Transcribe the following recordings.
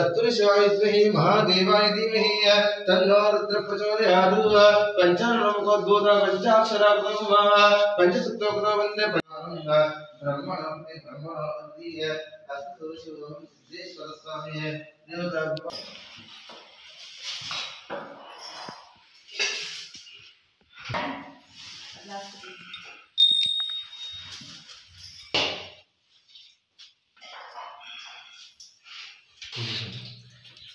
तत्पुरुष शिवाय विद्महे महादेवाय धीमहि तन्नो रुद्रः प्रचोदयात्। पंचाननोमुखोद्भूत पंचाक्षरा ब्रह्मा पंचसूत्रोक्तो वन्दे ब्रह्मणोऽस्मि ब्रह्मणोऽस्मि अस्तुषुं सिद्धेश्वर स्वामी देवता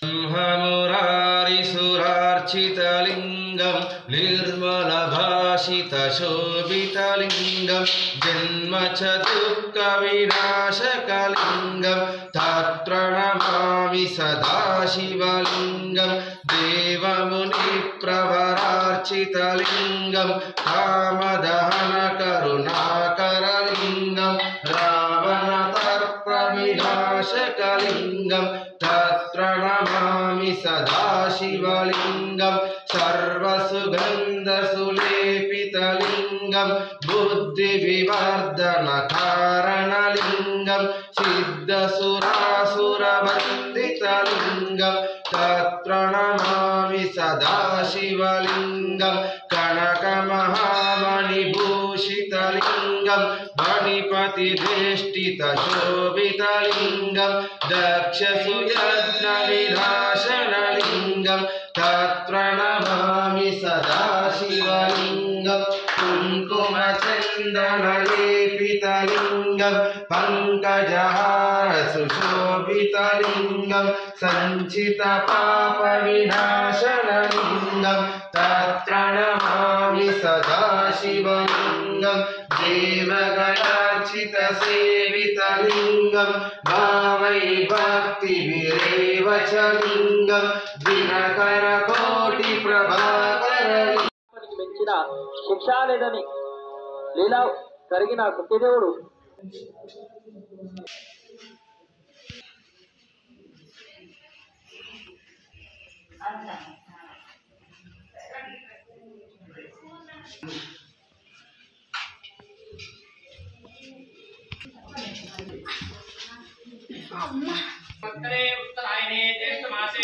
ब्रह्ममुरारिसुरार्चितलिङ्गं निर्मलभाषितशोभितलिङ्गं जन्मचतुर्कविनाशकलिङ्गं तत्प्रणमामि सदाशिवलिङ्गं देवमुनिप्रवरार्चितलिङ्गं कामदहनकरुणाकरलिङ्गं रावणतर्प्रविनाशकलिङ्गं तत्प्रणमामि सदाशिवलिङ्गं सर्वसुगन्धसुलेपितलिङ्गं बुद्धिविवर्धनकारणलिङ्गं सिद्धसुरासुरवन्दितलिङ्गं तत्प्रणमामि सदाशिवलिङ्गं कनकमहामणिभूषितलिङ्गं मणिपतिवेष्टितशोभितलिङ्गं दक्षसुयज्ञविनाशनलिङ्गं तत्प्रणमामि सदाशिवलिङ्गं कुङ्कुमचन्दनलेपितलिङ्गं पङ्कजहारसुशोभितलिङ्गं सञ्चितपापविनाशनलिङ्गं तत्प्रणमामि सदाशिवलिङ्गं देवगणार्चितसेवितलिङ्गं भावै भक्तिभिरेव च लिङ्गं दिनकरकोटिप्रभाकरलिङ्गं మెచ్చిన శిక్ష లేదని లీలా జరిగిన సత్యదేవుడు उत्तरायणे ज्येष्ठमासे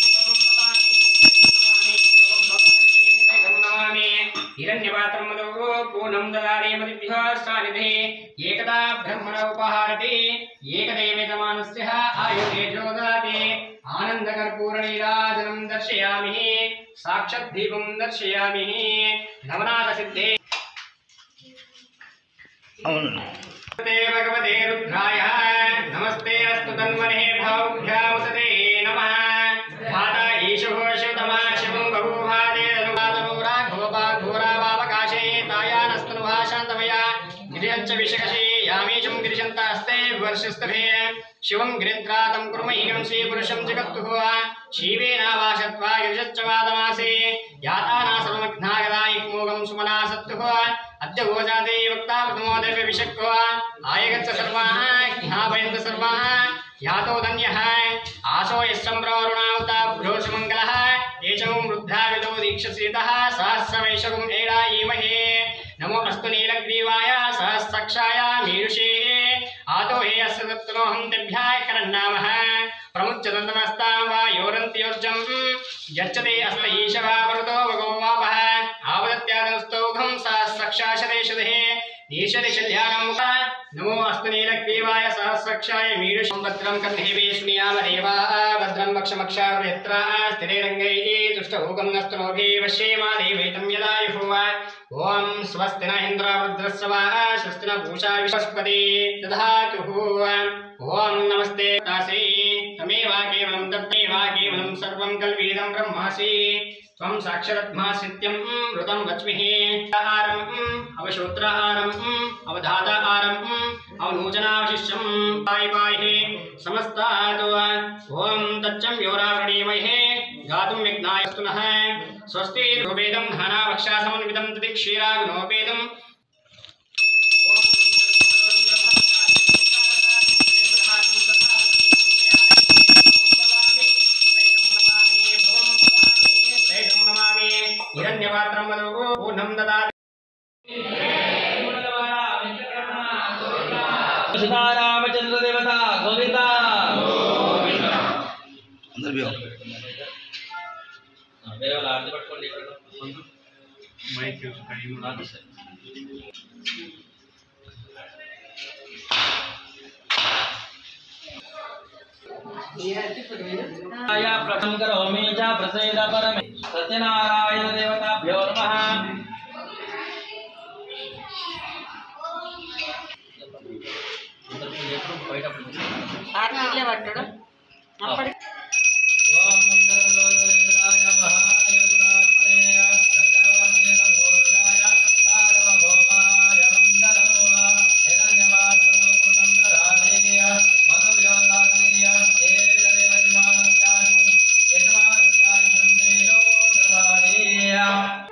हिरण्यपात्रं मदो पूर्णं ददारे मदिभ्यः सानिधे एकदा ब्रह्मण उपहारते एकदेवे समानस्य आयुर्वेदो ददाति आनन्दकर्पूरनीराजनं दर्शयामि साक्षात् दीपं दर्शयामि नवनाथसिद्धे नमस्ते भगवते रुद्राय नमस्ते अस्तु तन्मने भावभ्यामुसते नमः भाता ईशो शिवतमा शिवं बहुभादे अनुवादनूरा घोपा घोरा वावकाशे तायानस्तनुभा शान्तमया गिरियच्च विषकशे यामीशं गिरिशन्तास्ते वर्षस्तभे शिवं गिरिद्रातं कुर्महीनं श्रीपुरुषं जगत्तुः शिवेनावाशत्वा गिरिशच्च वादमासे याताना सर्वमग्नागदायिक्मोगं सुमना सत्तुः अद्य गोजाते वक्ता प्रथमो देव्य विषक्को आयगच्छ सर्वाः ज्ञापयन्त सर्वाः यातो धन्यः आशो यस्सम्भ्रवरुणावता भ्रोषमङ्गलः एषं वृद्धाविदो दीक्षसीतः सहस्रवैशगुं एडायीमहे नमो अस्तु नीलग्रीवाय सहस्रक्षाय मीरुषे आतो हे अस्य दत्तनोऽहं तेभ्यः करन्नामः प्रमुच्यदन्तमस्तां वा योरन्त्योर्जं यच्छते अस्त ईशवा वरुतो वगोवापः आवदत्यादनस्तौघं सहस्रक्षाशदेशदे ईशदिशध्यानं नमो अस्तु नीलग्रीवाय सहस्रक्षाय मीरुषं भद्रं कर्णेभिः शृणुयाम देवाः भद्रं वक्षमक्षार्यत्र स्थिरे रङ्गैः तुष्टभूगं नस्तनोभिः वश्येमा देवैतं यदायुः ओं स्वस्ति न इन्द्रवृद्रस्वाः स्वस्ति न पूषा विश्वस्पति दधातुः ओं नमस्ते तासै तमेव केवलं तत्मेव केवलं सर्वं कल्विदं ब्रह्मासि त्वं साक्षात्मासित्यं ऋतं वच्मिहि आरम् अवश्रोत्रारम् अवधातारम् अवनूचनावशिष्यं पाहि समस्तात् ओं तच्चं योरावृणीमहे गातुं विघ्नायस्तु नः स्वस्ति वेदं धानावक्षा समन्वितं तदिक्षीराग्नोपेदम् हिरण्यपात्रं मदो पूर्णं ददाति सीतारामचंद्र देवता गोविंदा వేరే వాళ్ళు ఆర్తి పట్టుకోండి प्रथम करोमि च प्रसेद परमे सत्यनारायण देवताभ्यो नमः ఆర్తిలే పట్టడం అప్పటి ఓం మంగళం లోకవేంద్రాయ మహాదేవతాత్మనే సత్యవాక్యేన భోజాయ సార్వభౌమాయ మంగళం హిరణ్యవాసో పునందరాదేయ మనోవ్యోతాదేయ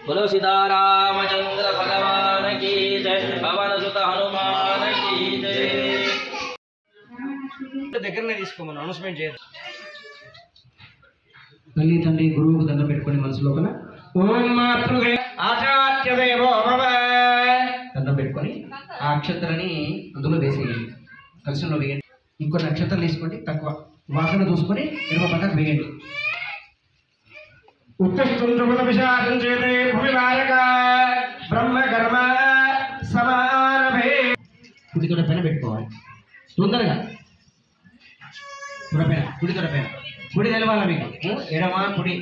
बोलो सीतारामचंद्र भगवान की जय पवन सुत हनुमान की जय దగ్గరనే తీసుకోమని అనౌన్స్మెంట్ చేయాలి తల్లి తండ్రి గురువుకు దండం పెట్టుకొని మనసు లోపల ఓం మాతృవే ఆచార్య దేవో భవ దండం పెట్టుకొని ఆ అక్షంతలని అందులో వేసేయండి కలశంలో వేయండి ఇంకొన్ని అక్షంతలు తీసుకోండి తక్కువ వాసన చూసుకొని ఎడమ పక్కకు వేయండి ఉత్తిష్ఠుంద్రుల విశాఖం చేతే భూమి నాయక బ్రహ్మ కర్మ సమారభే కుడి తొడ పైన పెట్టుకోవాలి తొందరగా తొడపైన కుడి తొడపైన కుడి తెలవాల మీకు ఎడమ కుడి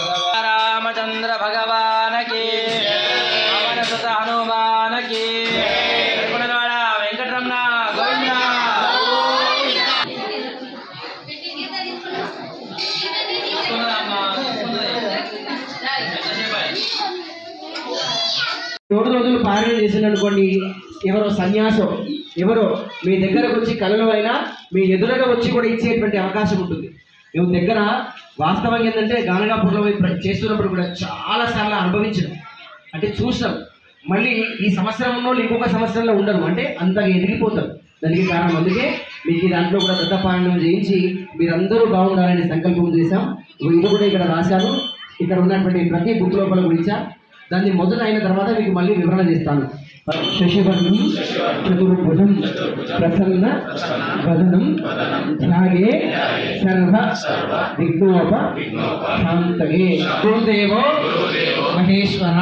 रामचंद्र भगवान की पवन सुत हनुमान की त्रिपुणवाड़ा वेंकटरमण गोविंदा ఏడు రోజులు పారాయణ చేసిందనుకోండి ఎవరో సన్యాసం ఎవరో మీ దగ్గరకు వచ్చి కళలు అయినా మీ ఎదురుగా వచ్చి కూడా ఇచ్చేటువంటి అవకాశం ఉంటుంది మేము దగ్గర వాస్తవంగా ఏంటంటే గానగాపూర్లో చేస్తున్నప్పుడు కూడా చాలాసార్లు అనుభవించడం అంటే చూసాం మళ్ళీ ఈ సంవత్సరం ఉన్న వాళ్ళు ఇంకొక సంవత్సరంలో ఉండరు అంటే అంతగా ఎదిగిపోతారు దానికి కారణం అందుకే మీకు ఈ దాంట్లో కూడా దత్తపారాయణం చేయించి మీరందరూ బాగుండాలని సంకల్పం చేశాం ఇది కూడా ఇక్కడ రాశాను ఇక్కడ ఉన్నటువంటి ప్రతి బుక్ లోపల గురించా దాన్ని మొదలు అయిన తర్వాత మీకు మళ్ళీ వివరణ చేస్తాను శశివర్ణం చతుర్భుజం ప్రసన్న వదనం ధ్యాగే సర్వ విఘ్నోప శాంతగే గురుదేవో మహేశ్వర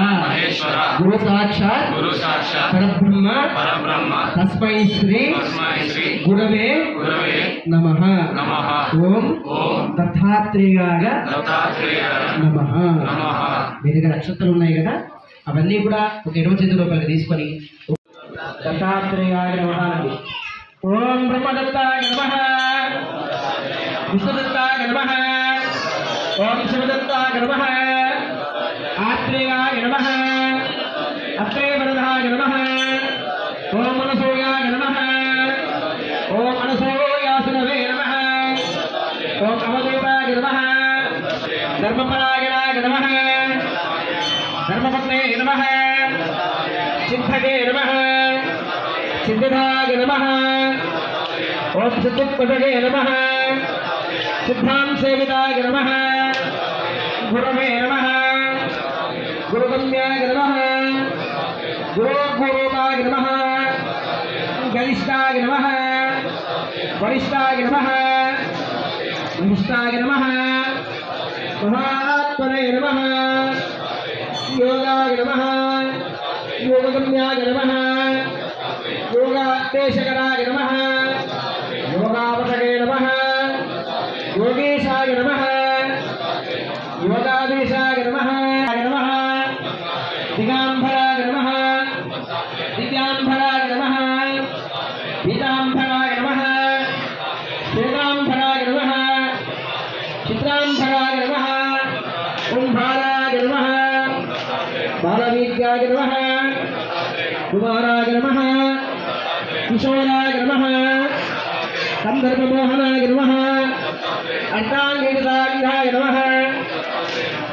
గురు సాక్షాత్ పరబ్రహ్మ తస్మై శ్రీ గురవే నమః ఓం దత్తాత్రేయాయ నమః మీ దగ్గర నక్షత్రాలు ఉన్నాయి కదా అవన్నీ కూడా ఒక 20 చేతుల లోపలికి తీసుకొని దత్తాత్రేయాయ నమః అనండి. ఓం బ్రహ్మదత్తాయ నమః విష్ణుదత్తాయ నమః ఓం శివదత్తాయ నమః ఆత్రేయాయ నమః అత్రేయవరదాయ నమః ఓం అనసూయాయ నమః ఓం అనసూయాసునవే నమః ఓం అవధూతాయ నమః ధర్మపరాయణాయ నమః धर्मपत्ने नमः सिद्धगे नमः सिद्धिदाय नमः ओम सिद्धिपदगे नमः सिद्धां सेविताय नमः गुरवे नमः गुरुगम्याय नमः गुरुगुरुताय नमः गरिष्ठाय नमः वरिष्ठाय नमः निष्ठाय नमः महात्मने नमः योगाय नमः योगगम्याय नमः योगादेशकराय नमः योगावसगे नमः योगेशाय नमः योगादेशाय नमः दिगाम्बराय नमः दिव्याम्बराय नमः पीताम्बराय नमः श्वेताम्बराय नमः चित्राम्बराय नमः कुम्भाराय नमः बालवीर्याय नमः कुमाराय नमः किशोराय नमः संदर्भमोहनाय नमः अर्धांगिताय नमः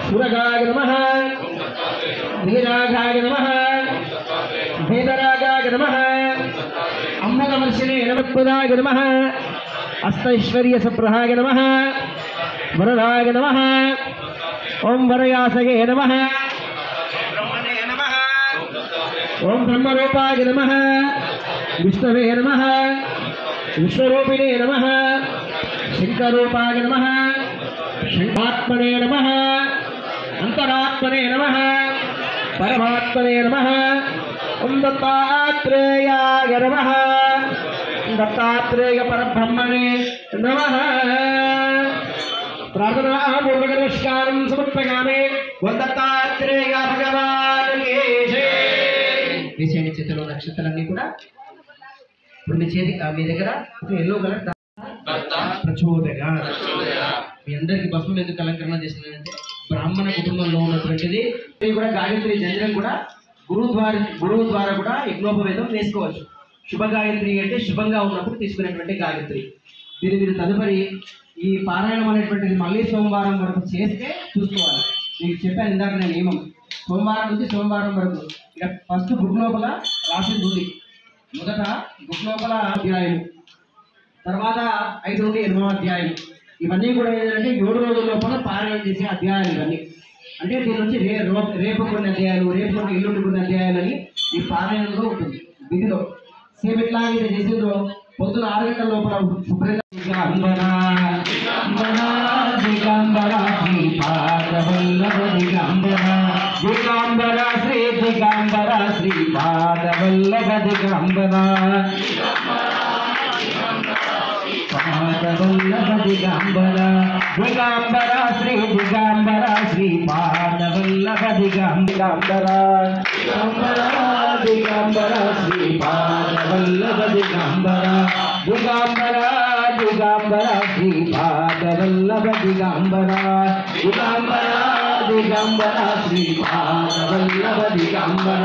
सुरगाय नमः वीराघाय नमः भेदराय नमः अमृतवर्षिणे नमः नमः अष्टैश्वर्यसप्रहाय नमः वरदाय नमः ओम वरयासगे नमः ब्रह्मणे नमः ओम ब्रह्मरूपाय नमः विष्णवे नमः विश्वरूपिणे नमः शंकरूपाय नमः शंकात्मने नमः अंतरात्मने नमः परमात्मने नमः ओम दत्तात्रेयाय नमः दत्तात्रेय परब्रह्मणे नमः प्रार्थना पूर्वक नमस्कारं समर्पयामि ओम दत्तात्रेय भगवान की जय విశేష చేతిలో నక్షత్రాలన్నీ కూడా ఇప్పుడు మీ చేతి మీ దగ్గర ఎల్లో కలర్ ప్రచోదయ మీ అందరికి భస్మం ఎందుకు అలంకరణ చేస్తున్నారంటే బ్రాహ్మణ కుటుంబంలో ఉన్నటువంటిది ఇది కూడా గాయత్రి జంజనం కూడా గురువు ద్వారా కూడా యజ్ఞోపవేదం వేసుకోవచ్చు శుభ గాయత్రి అంటే శుభంగా ఉన్నప్పుడు తీసుకునేటువంటి గాయత్రి దీని మీరు తదుపరి ఈ పారాయణం అనేటువంటిది మళ్ళీ సోమవారం వరకు చేస్తే చూసుకోవాలి మీకు చెప్పాను ఇందాక నేను నియమం సోమవారం నుంచి సోమవారం వరకు ఇక ఫస్ట్ బుక్ లోపల రాసింది ఉంది మొదట బుక్ లోపల అధ్యాయం తర్వాత 5 నుండి 8వ అధ్యాయం ఇవన్నీ కూడా ఏంటంటే 7 రోజుల లోపల పారాయణం చేసే అధ్యాయాలు ఇవన్నీ అంటే దీని నుంచి రేపు కొన్ని అధ్యాయాలు రేపు కొన్ని ఎల్లుండి కొన్ని అధ్యాయాలు అని ఈ పారాయణంలో ఉంటుంది విధిలో సేమ్ ఎట్లాగైతే చేసిందో పొద్దున 6 గంటల లోపల శుభ్రంగా దిగంబర శ్రీ దిగంబర శ్రీపాదవల్లభ దిగంబర పాదవల్లభ దిగంబర దిగంబర శ్రీ దిగంబర శ్రీపాదవల్లభ దిగంబర దిగంబర శ్రీపాదవల్లభ దిగంబర దిగంబర దిగంబర శ్రీపాదవల్లభ దిగంబర దిగంబర దిగంబర శ్రీపాదవల్లభ దిగంబర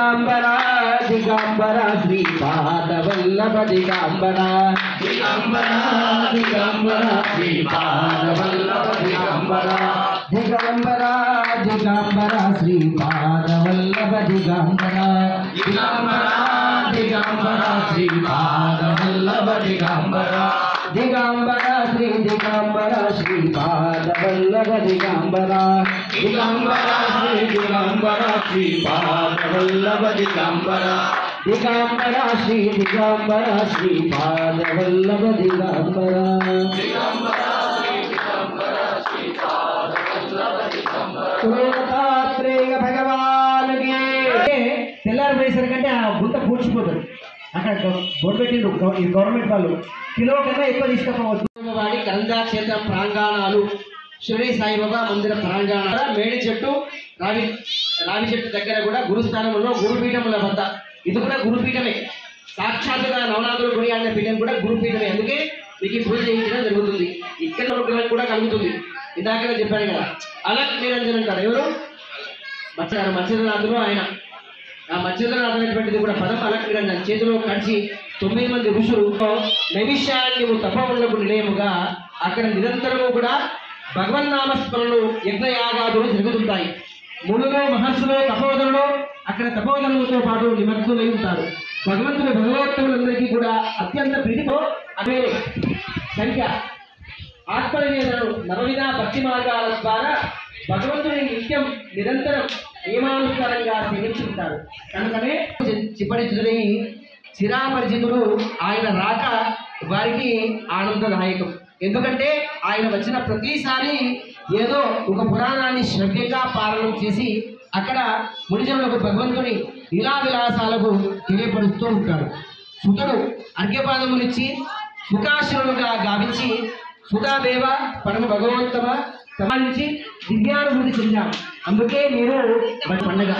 దిగంబర దిగంబర శ్రీపాదవల్లభ దిగంబర దిగంబర దిగంబర శ్రీపాదవల్లభ దిగంబర దిగంబర దిగంబర శ్రీపాదవల్లభ దిగంబర దిగంబర దిగంబర శ్రీపాదవల్లభ దిగంబర దిగంబర శ్రీ దిగంబర శ్రీపాదవల్లభ దిగంబర దిగంబర శ్రీ దిగంబర శ్రీపాదవల్లభ దిగంబర దిగంబర శ్రీ దిగంబర శ్రీపాదవల్లభ దిగంబర దత్తాత్రేయ భగవానుకి తెల్లారి పోయేసరికంటే ఆ గుంత పూడ్చిపోతుంది అక్కడ బోర్డు పెట్టిండ్రు ఈ గవర్నమెంట్ వాళ్ళు కిలో కన్నా ఎక్కువ తీసుకపోవచ్చు వాడి కరంజా క్షేత్ర ప్రాంగణాలు షిరిడి సాయిబాబా మందిర ప్రాంగణాల మేడి చెట్టు రావి చెట్టు దగ్గర కూడా గురుస్థానంలో గురుపీఠముల వద్ద ఇది కూడా గురుపీఠమే సాక్షాత్తుగా నవనాథుడు గుడి అనే పీఠం కూడా గురుపీఠమే అందుకే మీకు పూజ చేయించడం జరుగుతుంది ఇక్కడ కూడా కలుగుతుంది ఇందాకనే చెప్పాను కదా అలక్ నిరంజన్ అంటారు ఎవరు మత్స్యనాథుడు ఆయన ఆ మత్స్యనాథ్ అనేటువంటిది కూడా పదం అలక్ నిరంజన్ చేతిలో కలిసి 9 మంది ఋషులు నైవిష్యాన్ని తపములకు నిలయముగా అక్కడ నిరంతరము కూడా భగవన్నామస్మరణలు యజ్ఞయాగాదులు జరుగుతుంటాయి మునులు మహర్షులు తపోధనులు అక్కడ తపోధనులతో పాటు నిమగ్నులై ఉంటారు భగవంతుని భగవోత్తములందరికీ కూడా అత్యంత ప్రీతితో అదే సంఖ్య ఆత్మనివేదనలు నవవిధ భక్తి మార్గాల ద్వారా భగవంతుని నిత్యం నిరంతరం నియమానుసారంగా సేవించుకుంటారు కనుకనే చిప్పటి చుదరి చిరాపరిచితుడు ఆయన రాక వారికి ఆనందదాయకం ఎందుకంటే ఆయన వచ్చిన ప్రతిసారి ఏదో ఒక పురాణాన్ని శ్రద్ధగా పాలన చేసి అక్కడ మునిజనులకు భగవంతుని లీలా విలాసాలకు తెలియపరుస్తూ ఉంటాడు సుతుడు అర్ఘ్యపాదములిచ్చి సుఖాశులుగా గావించి సుధాదేవ పరమ భగవంతమ సమాధించి దివ్యానుభూతి చెందాం అందుకే మీరు పండగ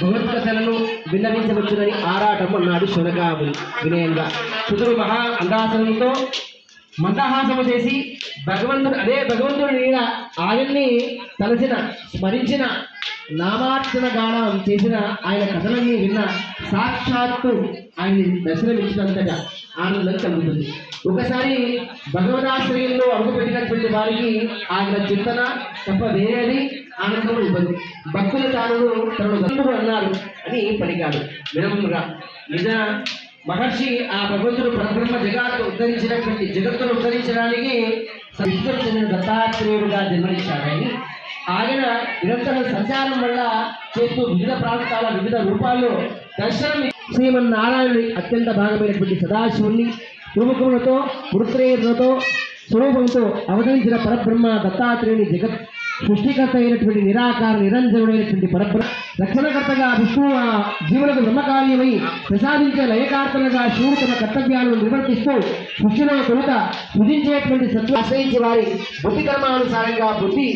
భగవద్గతలను విన్నవించవచ్చునని ఆరాటం అన్నాడు శునగాముని వినయంగా సుతుడు మహా అందాసనంతో మందహాసము చేసి భగవంతుడి మీద ఆయన్ని తలచిన స్మరించిన నామార్చన గానం చేసిన ఆయన కథలన్నీ విన్న సాక్షాత్తు ఆయన్ని దర్శనమిచ్చినంతగా ఆనందం కలుగుతుంది ఒకసారి భగవదాశ్రయంలో అడుగుపెట్టినటువంటి వారికి ఆయన చింతన తప్ప వేరేది ఆనందం ఇవ్వదు భక్తులు తనను తనను దంతుడు అన్నారు అని పలికాడు. వినమ్ముగా నిజ మహర్షి ఆ భగవంతుడు పరబ్రహ్మ జగత్తును ఉద్ధరించడానికి విష్ణుకు చెందిన దత్తాత్రేయుడుగా జన్మనిచ్చాడని ఆయన నిరంతరం సంచారం వల్ల చేస్తూ వివిధ ప్రాంతాల వివిధ రూపాల్లో దర్శనం శ్రీమన్నారాయణుని అత్యంత భాగమైనటువంటి సదాశివుణ్ణి త్రిముఖములతో వృత్రేయులతో స్వరూపంతో అవతరించిన పరబ్రహ్మ దత్తాత్రేయుని జగత్ సృష్టికర్త అయినటువంటి నిరాకార నిరంజనుడైనటువంటి పరబ్రహ్మ రక్షణకర్తగా విష్ణువు ఆ జీవులకు బ్రహ్మకార్యమై ప్రసాదించే లయకార్తలుగా శివుడు తన కర్తవ్యాలను నిర్వర్తిస్తూ సృష్టిలో తొలుత సృజించేటువంటి సత్వ ఆశ్రయించి వారి బుద్ధి కర్మానుసారంగా బుద్ధి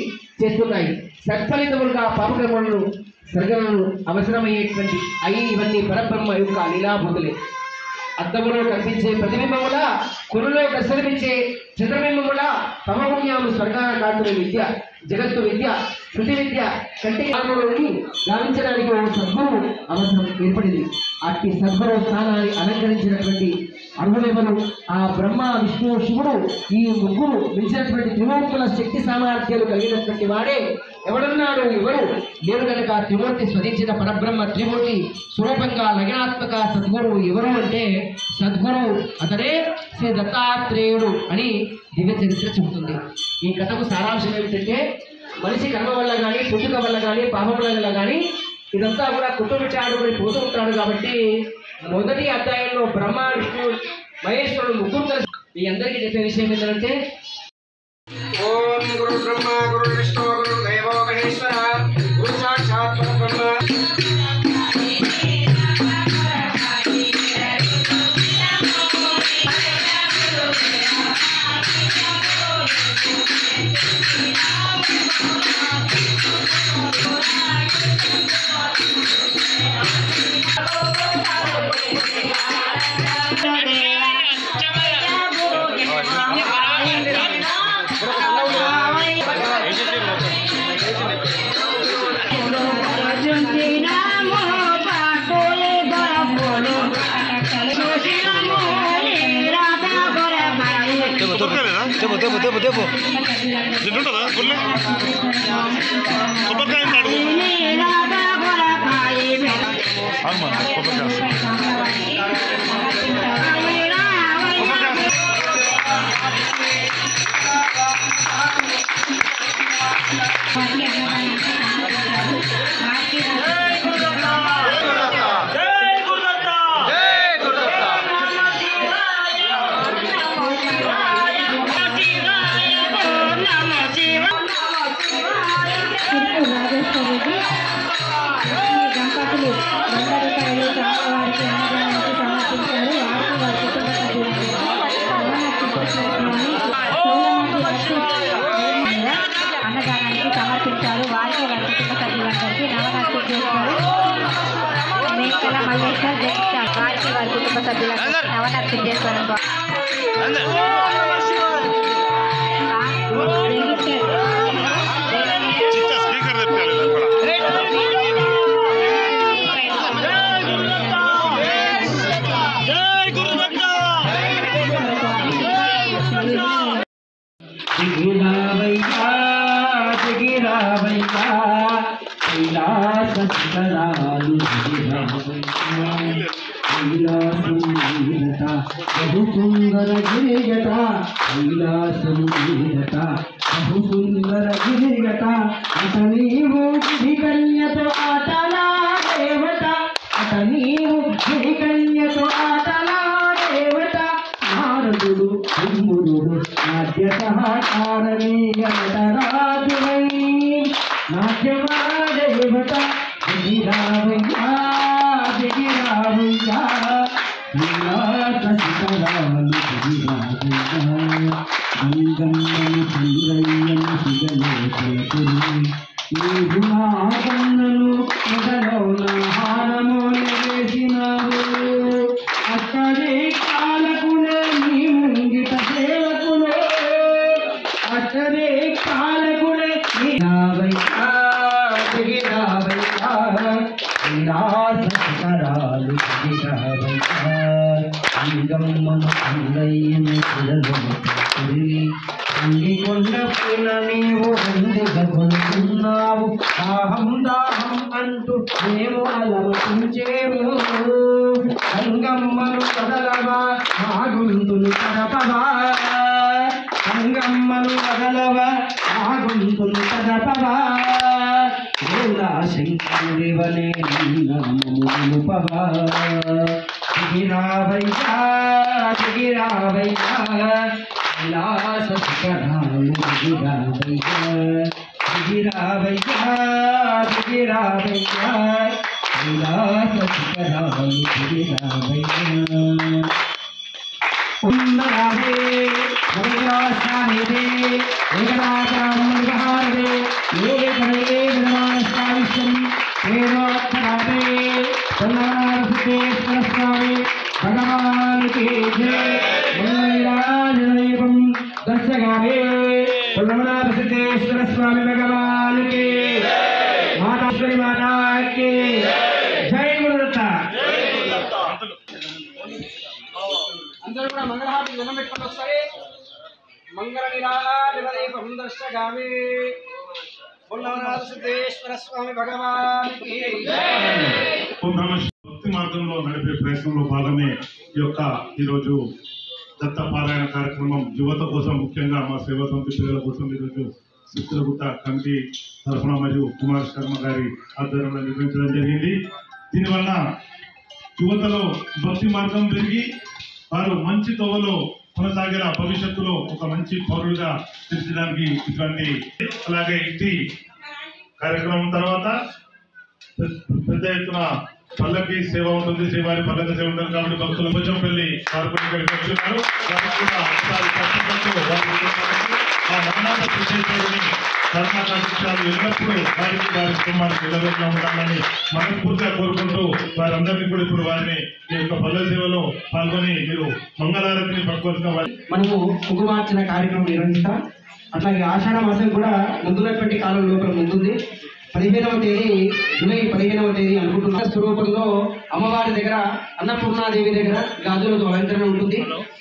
చేస్తున్నాయి. సత్ఫలితములుగా పాపకర్మలను సర్గలను అవసరమయ్యేటువంటి ఇవన్నీ పరబ్రహ్మ యొక్క లీలాబుద్ధులే. అద్దములో కనిపించే ప్రతిబింబముల కొనులో దర్శనమిచ్చే చంద్రబింబముల తమపుణ్యాలు స్వర్గాన కాటుల విద్య జగత్తు విద్య శృతి విద్య కంటికి గావించడానికి ఒక సద్గురువు అవసరం ఏర్పడింది. అట్టి సద్గురు స్థానాన్ని అలంకరించినటువంటి అర్హులెవరు? ఆ బ్రహ్మ విష్ణు శివుడు ఈ ముగ్గురు మించినటువంటి త్రిమూర్తుల శక్తి సామర్థ్యాలు కలిగినటువంటి వాడే ఎవడున్నాడు? ఎవరు లేరు కనుక త్రిమూర్తి స్వధించిన పరబ్రహ్మ త్రిమూర్తి స్వరూపంగా లగ్నాత్మక సద్గురువు ఎవరు అంటే సద్గురువు అతడే శ్రీ దత్తాత్రేయుడు అని దివ్య చరిత్ర చెబుతుంది. ఈ కథకు సారాంశం ఏమిటంటే మనిషి కర్మ వల్ల కానీ పుట్టుక వల్ల కానీ పాపం వల్ల కానీ ఇదంతా కూడా కుట్టుబిట్టాడుకొని పోతూ ఉంటాడు. కాబట్టి మొదటి అధ్యాయంలో బ్రహ్మ విష్ణు మహేశ్వరుడు ముగ్గురు కలిసి మీ అందరికీ చెప్పే విషయం ఏంటంటే ఓం గురు బ్రహ్మ గురు విష్ణు గురు దేవో మహేశ్వర గురు సాక్షాత్ పరబ్రహ్మ. దేపు తింటుందా ఫుల్ కొబ్బరికాయ అన్నదానానికి సమర్పించారు. వారికి వారి కుటుంబ సభ్యులందరికీ నవరాత్రి చేశారు. మేకల మల్లేశ్వర్ జగిత్యాల వారికి వారి కుటుంబ సభ్యులందరికీ నవరాత్రి చేశారు. బహు సుందర గిరిగట కైలాసముట బహు సుందర గిరిగట అట నీవు గిరికన్యతో ఆటలాడేవట అట నీవు గిరికన్యతో ఆటలాడేవట నారదుడు కుంభుడు నాట్యసహకారణీయటరాజువై నాట్యమాడేవట దిగిరావయ్యా దిగిరావయ్యా గంగమ్మను చంద్రయ్యను సిగలేకన్నను మొదలౌన హారము వేసినావు అక్కడే కాలకులే నీ ముంగిట సేవకులే అక్కడే కాలకులే రావయ్యా దిగిరావయ్యా విలాసకరాలు గంగమ్మను చంద్రయ్యను సిగలేకని కొండ పిల్ల నీవు ఎందుకు కొనుక్కున్నావు దాహం దాహం అంటూ మేము అలమటించేము సంగమ్మను కదలవా మా గొంతును కదపవా సంగమ్మను కదలవా మా గొంతును కదపవా గోలా శంకరుడివనే నిలుపవా దిగిరావయ్యా దిగిరావయ్యా కైలాస శిఖరాలు దిగిరావయ్యా దిగిరావయ్యా దిగిరావయ్యా కైలాస శిఖరాలు దిగిరావయ్యా ఉందరావే వైలాసానిదే ఏకనాథామృగహారదే ఏకనయే విరమానస్థావిష్యం ఏనోత్తరావే పొన్నారసిద్ధేశ్వర స్వామి భగవానికి జయ మంగళాజనదీపం దర్శగామే పొన్నారసిద్ధేశ్వర స్వామి భగవానికి మాతాశ్వరి మాతాకి జై గురుదత్త. అందరూ కూడా మంగళహారతి దండం పెట్టుకొని ఒకసారి మంగళ నిరాజనదీపం దర్శగామే సిద్ధేశ్వర స్వామి భగవానికి భక్తి మార్గంలో నడిపే ప్రయత్నంలో భాగమే ఈరోజు దత్త పారాయణ కార్యక్రమం యువత కోసం, ముఖ్యంగా మా సేవా సమితి పిల్లల కోసం ఈరోజు సిద్ధులగుట్ట కమిటీ తరఫున మరియు కుమార్ శర్మ గారి ఆధ్వర్యంలో నిర్వహించడం జరిగింది. దీనివల్ల యువతలో భక్తి మార్గం పెరిగి వారు మంచి తోవలో కొనసాగేలా భవిష్యత్తులో ఒక మంచి పౌరులుగా తీర్చడానికి ఇటువంటి, అలాగే ఇంటి కార్యక్రమం తర్వాత పెద్ద ఎత్తున పల్లకి సేవ ఉంటుంది, శ్రీవారి పల్లకి సేవ ఉంటుంది. కాబట్టి భక్తులు కొంచెం పెళ్లి వారు కూడా ఇక్కడికి వచ్చున్నారు. వారికి కూడా ఒకసారి కష్టపడుతూ ఆ మన్నాథ కృష్ణేశ్వరుని కర్మకాంక్షలు ఎల్లప్పుడూ వారికి వారి కుటుంబానికి నిలబెట్టిన ఉండాలని మనస్ఫూర్తిగా కోరుకుంటూ వారందరినీ కూడా ఇప్పుడు వారిని ఈ యొక్క పల్లె సేవలో పాల్గొని మీరు మంగళారతిని పట్టుకోవాల్సిన వారి మనము కుంకుమార్చన కార్యక్రమం నిర్వహిస్తాం. అట్లాగే ఆషాఢ మాసం కూడా ముందున్నటువంటి కాలం లోపల ముందుంది. 15వ తేదీ జూలై 15వ తేదీ అనుకుంటున్న స్వరూపంలో అమ్మవారి దగ్గర అన్నపూర్ణాదేవి దగ్గర గాజులతో అలంకరణ ఉంటుంది.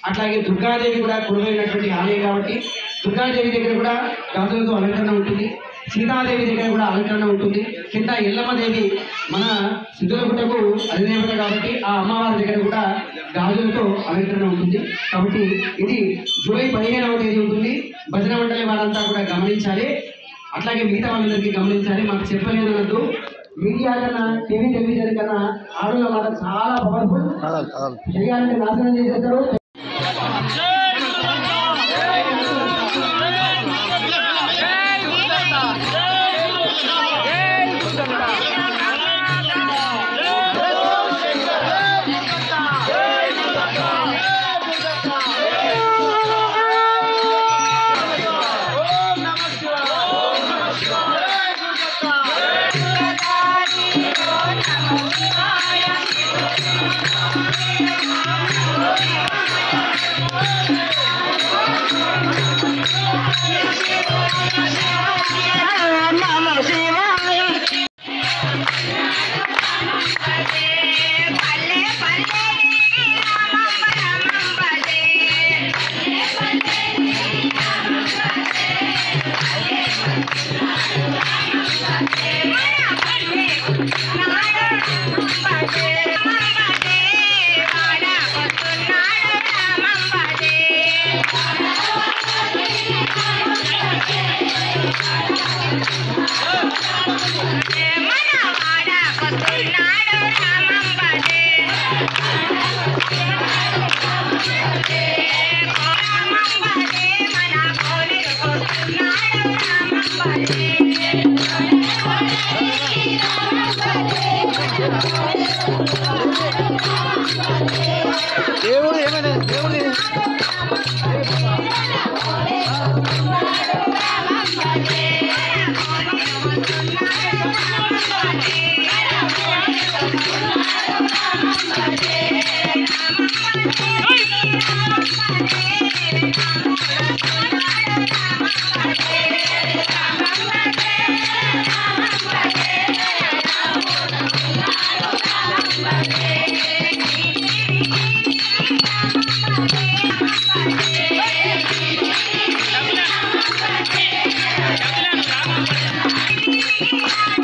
అట్లాగే దుర్గాదేవి కూడా కొలువైనటువంటి ఆలయం కాబట్టి దుర్గాదేవి దగ్గర కూడా గాజులతో అలంకరణ ఉంటుంది. సీతాదేవి దగ్గర కూడా అలంకరణ ఉంటుంది. కింద ఎల్లమ్మదేవి మన సిద్ధులగుట్టకు అధిదేవత కాబట్టి ఆ అమ్మవారి దగ్గర కూడా గాజులతో అలంకరణ ఉంటుంది. కాబట్టి ఇది జూలై 15వ తేదీ ఉంటుంది. భజన మండలి వారంతా కూడా గమనించాలి. అట్లాగే మిగతా వాళ్ళందరికీ గమనించాలి. మాకు చెప్పలేదు అన్నట్టు మీడియా కన్నా టీవీ టెలివిజన్ కన్నా ఆడలో మాట చాలా పవర్ఫుల్. శరీరాన్ని నాశనం చేసేస్తారు. Thank you.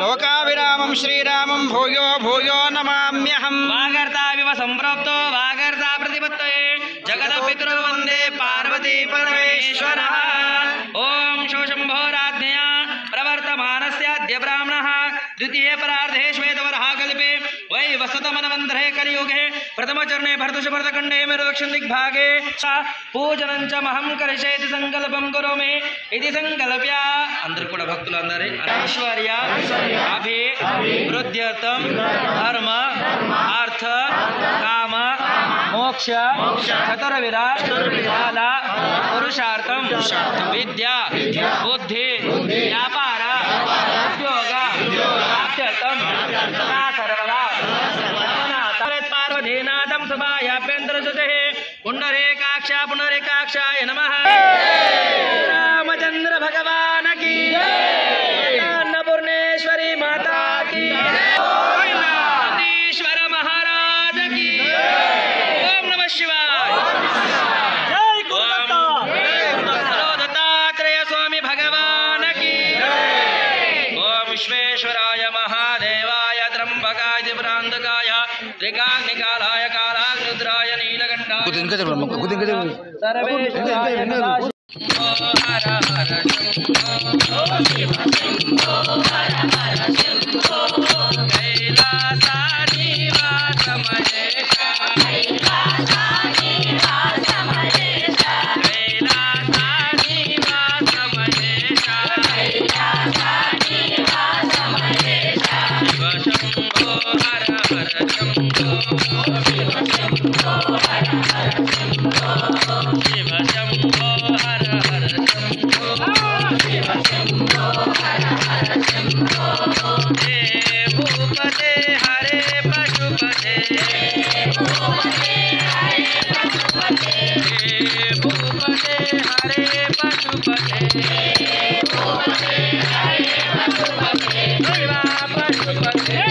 लोकाविरामं श्रीरामं भूयो भूयो नमाम्यहम् वागर्ताविव सम्प्राप्तो वागर्ता प्रतिपत्तये जगदपितरो वन्दे पार्वती परमेश्वरः ॐ शोशम्भोराज्ञया प्रवर्तमानस्याद्य ब्राह्मणः द्वितीये परार्धे श्वेतवराहकल्पे वै वसतमनवन्तरे कलियुगे प्रथमचरणे भरतशभरतखण्डे मेरुदक्षिण दिग्भागे पूजनं च महं करिष्येति संकल्पं करोमि इति संकल्प्य अंदर కూడా భక్తులందరి ఐశ్వర్య అభివృద్ధ్యర్థం ధర్మ అర్థ కామ మోక్ష చతుర్విధ ఫల పురుషార్థం విద్య బుద్ధి వ్యాపార ఉద్యోగ ప్రాప్త్యర్థం సర్వదా పార్వతీనాథం సభాయాభ్యంతరశుతే పుండరీకాక్ష పునరీకాక్షాయ నమః रामचंद्र भगवान की अन्नपूर्णेश्वरी माता की ईश्वर महाराज की ओम नमः शिवाय जय दत्तात्रेय स्वामी भगवान की ओम विश्वेश्वराय महादेवाय त्र्यंबकाय त्रिपुरांतकाय त्रिकाग्निकालाय कालाग्निरुद्राय नीलकंठाय सर्वेश्वराय हर हर शंभो शिव शंभो हर हर शंभो कैलासानिवास महेशा कैलासानिवास महेशा कैलासानिवास महेशा कैलासानिवास महेशा शिव शंभो हर हर शंभो शिव शंभो हर हर शंभो शिव शंभो हर हर शंभो शिव शंभो हर हर शंभो हे भूपते हरे पशुपते हे भूपते हरे पशुपते हे भूपते हरे पशुपते हे भूपते हरे पशुपते शिवा पशुपते शिवा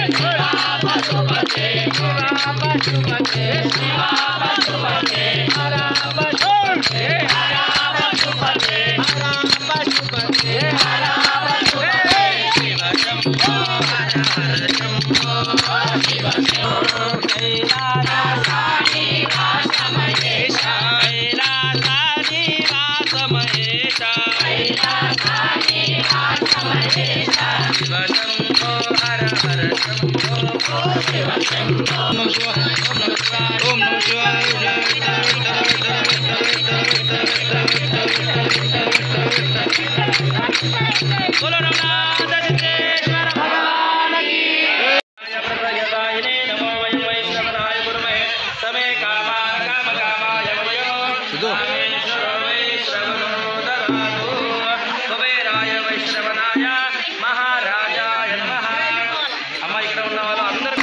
पशुपते शिवा पशुपते शिवा पशुपते हरा पशुपते हरा पशुपते हरा पशुपते हरा पशुपते शिव शंभो हर हर शंभो शिव शंभो कैलासानिवास महेशा कैलासानिवास महेशा कैलासानिवास महेशा शिव शंभो हर हर शंभो शिव शंभो ओम नमः शिवाय ओम नमः शिवाय बोलो रघुनाथ सिद्धेश्वर भगवान की प्रदायिने नमो वयं वैष्णवनाय गुरुमहे समे कामाय वयो रामेश्वरो वैश्रवणो ददातु कुबेराय वैश्रवनाय महाराजाय नमः अम्मा ఇక్కడ ఉన్న వాళ్ళు అందరూ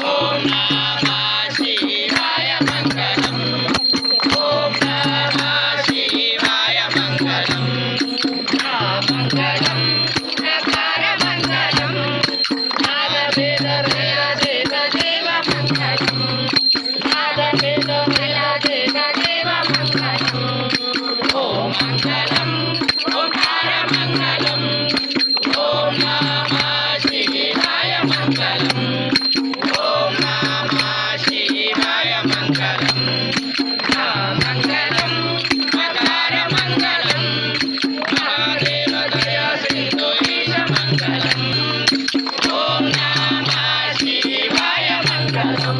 మంగళం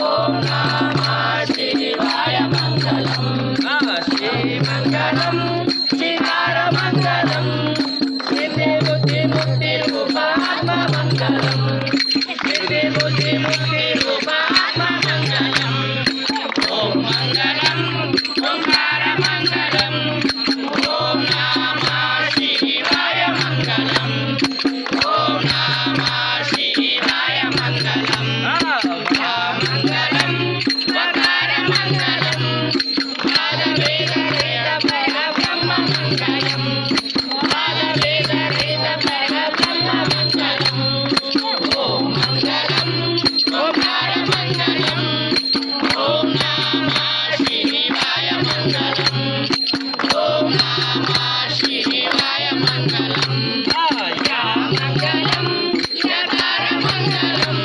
ఓం నమః శివాయ మంగళం శ్రీమంగళం శ్రీకార మంగళం సిద్ధి బుద్ధి ముక్తి రూపాత్మ మంగళం సిద్ధి బుద్ధి ముక్తి రూపాత్మ మంగళం ఓం మంగళం ఓంకార మంగళం ఓం నమః శివాయ మంగళం ఓం నమః శివాయ మంగళం మంగళం ఓంకార మంగళం పాద వేద వేద పర బ్రహ్మ మంగళం పాద వేద వేద పర బ్రహ్మ మంగళం ఓం మంగళం ఓంకార మంగళం ఓం నమః శివాయ మంగళం ఓం నమః శివాయ మంగళం యా మంగళం యదార మంగళం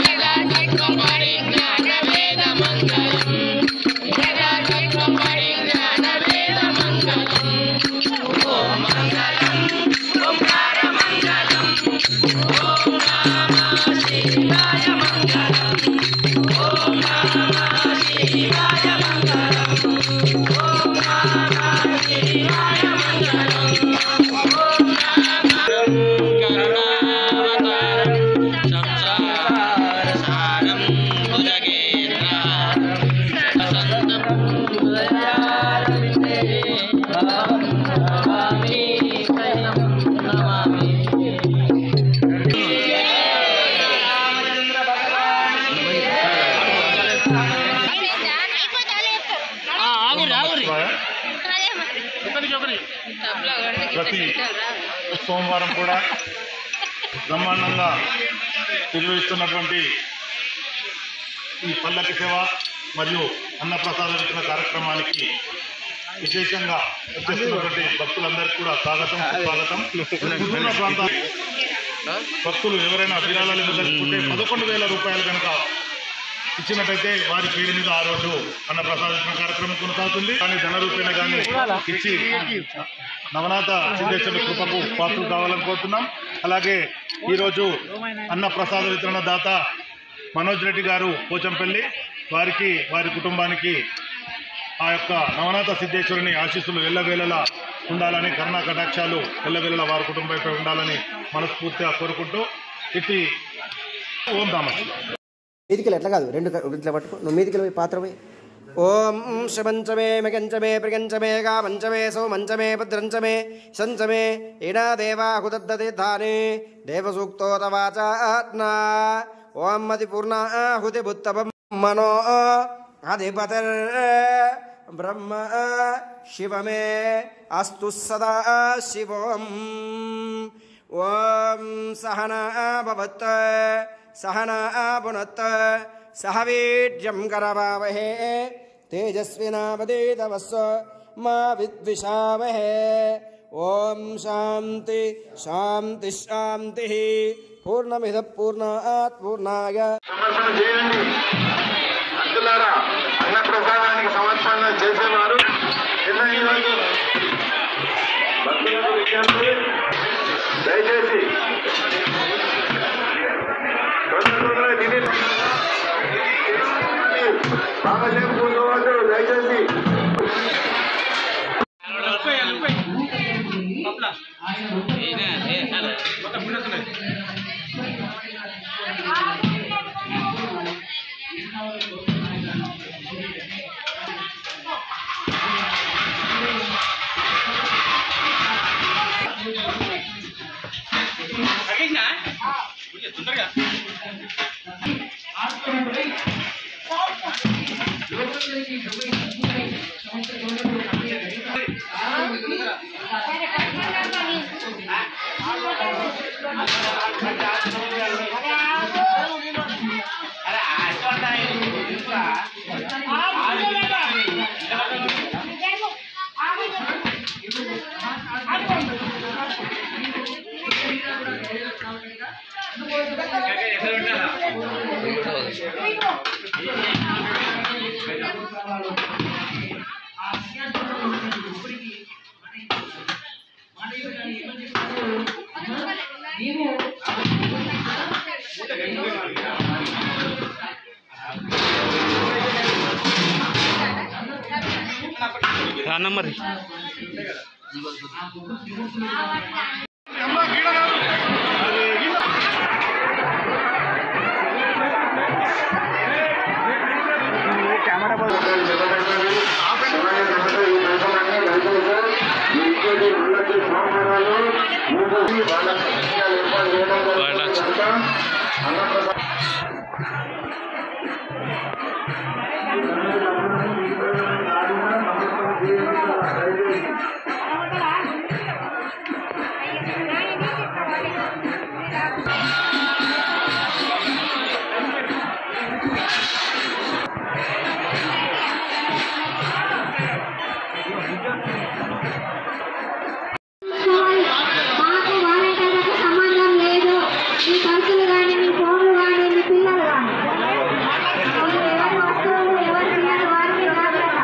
యదా తత్వం పరిజ్ఞాన వేద మంగళం యదా తత్వం పరిజ్ఞాన వేద మంగళం ఓం మంగళం ఓంకార మంగళం ఓం నమః శివాయ మంగళం ఓం నమః శివాయ మంగళం ఓం నమః శివాయ మంగళం ఓం నమః కరుణావతారం సంసారసారం భుజగేంద్ర సంతం హృదయారవిందే నమామి శరణం నమామి ప్రతి సోమవారం కూడా బ్రహ్మాండంగా నిర్వహిస్తున్నటువంటి ఈ పల్లకి సేవ మరియు అన్నప్రసాద వితరణ కార్యక్రమానికి విశేషంగా వచ్చేస్తున్నటువంటి భక్తులందరికీ కూడా స్వాగతం సుస్వాగతం. సుదూర ప్రాంతాల భక్తులు ఎవరైనా విరాళాలు ఇవ్వదలుచుకుంటే 11,000 రూపాయలు కనుక ఇచ్చినట్టయితే వారి పేరు మీద ఆ రోజు అన్నప్రసాద వితరణ కార్యక్రమం కొనసాగుతుంది. కానీ ధన రూపేణ కానీ ఇచ్చి నవనాథ సిద్ధేశ్వరుని కృపకు పాత్రలు కావాలని కోరుతున్నాం. అలాగే ఈరోజు అన్నప్రసాద వితరణ దాత మనోజ్ రెడ్డి గారు పోచంపల్లి వారికి వారి కుటుంబానికి ఆ యొక్క నవనాథ సిద్ధేశ్వరుని ఆశీస్సులు ఎల్లవేళలా ఉండాలని, కరుణా కటాక్షాలు ఎల్లవేళలా వారి కుటుంబంపై ఉండాలని మనస్ఫూర్తిగా కోరుకుంటూ ఇటు ఓం రామస్ మీదికి ఎట్లా కాదు, రెండు ఇట్లా పట్టుకో, నువ్వు మీదికి పోయి పాత్ర పోయి. ఓం శమంచమే మకంచమే ప్రకంచమే గా పంచమే సౌమంచమే భద్రంచమే సంచమే ఏనా దేవాహుదద్దతే ధానే దేవసూక్తోతవాచాత్నా ఓం మది పూర్ణాహుతి బుత్తపం మనో అధిపతిర్ బ్రహ్మ శివమే అస్తు సదా శివం. ఓం సహనా భవత్ सहना पुनत् सह वीर्यं करवावहे तेजस्विनावधीतमस्व मा विद्विषावहे. ओम शांति शांति शांति. पूर्णमिदः पूर्णात् पूर्णाय. సమర్పణ చేయండి భక్తులారా. అన్న ప్రసాదానికి సమర్పణ చేసేవారు భక్తులకు విజ్ఞప్తి, దయచేసి బాబాసేపు కూర్చోవద్దు దయచేసి. ನೀವು అన్న మరి మాకు వాలంటీర్లకు సంబంధం లేదు. మీ ఖర్చులు కానీ మీ ఫోన్లు కానీ మీ పిల్లలు కానీ ఎవరి వస్తువులు ఎవరి పిల్లలు వారికి జాగ్రత్త.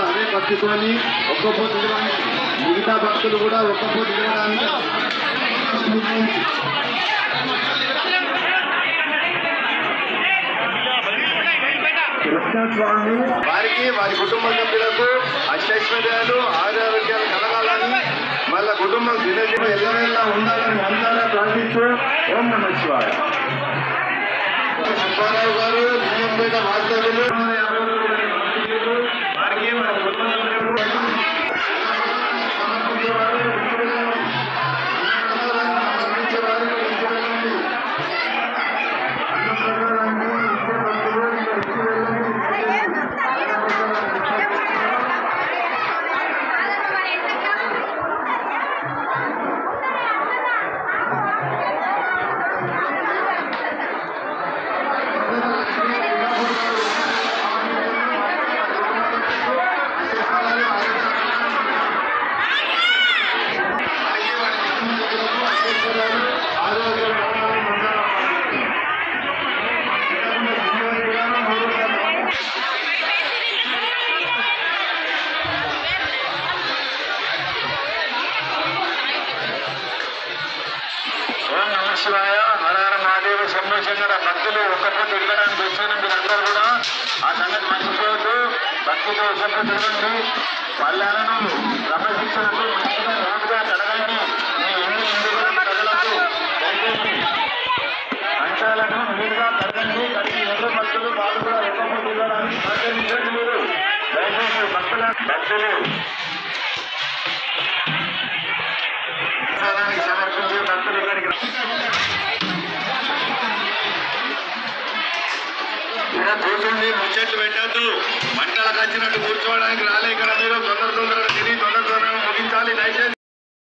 అదే భక్తితోని ఒక్క పూట మిగతా భక్తులు కూడా ఒక్క పూట ఇవ్వడానికి కృష్ణస్వామి వారికి వారి కుటుంబ సభ్యులకు అష్టైశ్వర్యాలు ఆరోగ్యాలు కలగాలని వాళ్ళ కుటుంబం దినదిన ఎల్లవెల్లా ఉండాలని అందరూ ప్రార్థిస్తూ ఓం నమః శివాయ. సుబ్బారావు గారు లింగంపేట వాస్తవ్యులు వారికి వారి కుటుంబ సభ్యులకు శివాయ హర హర మహాదేవ శంభో శంకర. భక్తులు ఒక్కప్పుడు తిరగడానికి వచ్చిన మీరందరూ కూడా ఆ సంగతి మర్చిపోవద్దు. భక్తితో ఒక్కప్పుడు తిరగండి. పల్లెలను క్రమశిక్షణకు మంచిగా రోడ్డుగా కడగండి. మీ ఇల్లు ఇందులో కదలకు దయచేసి అంశాలను నీరుగా కడగండి. కడిగి ఎవరు భక్తులు వాళ్ళు కూడా ఒక్కప్పుడు తిరగడానికి సహకరించండి. మీరు దయచేసి భక్తులు సమర్పించి భక్తులు ఇక్కడికి కూర్చోండి. ముచ్చట్లు పెట్టద్దు. మంటలకు వచ్చినట్టు కూర్చోవడానికి రాలే ఇక్కడ. మీరు తొందరగా తిని తొందరగా ముగించాలి దయచేసి.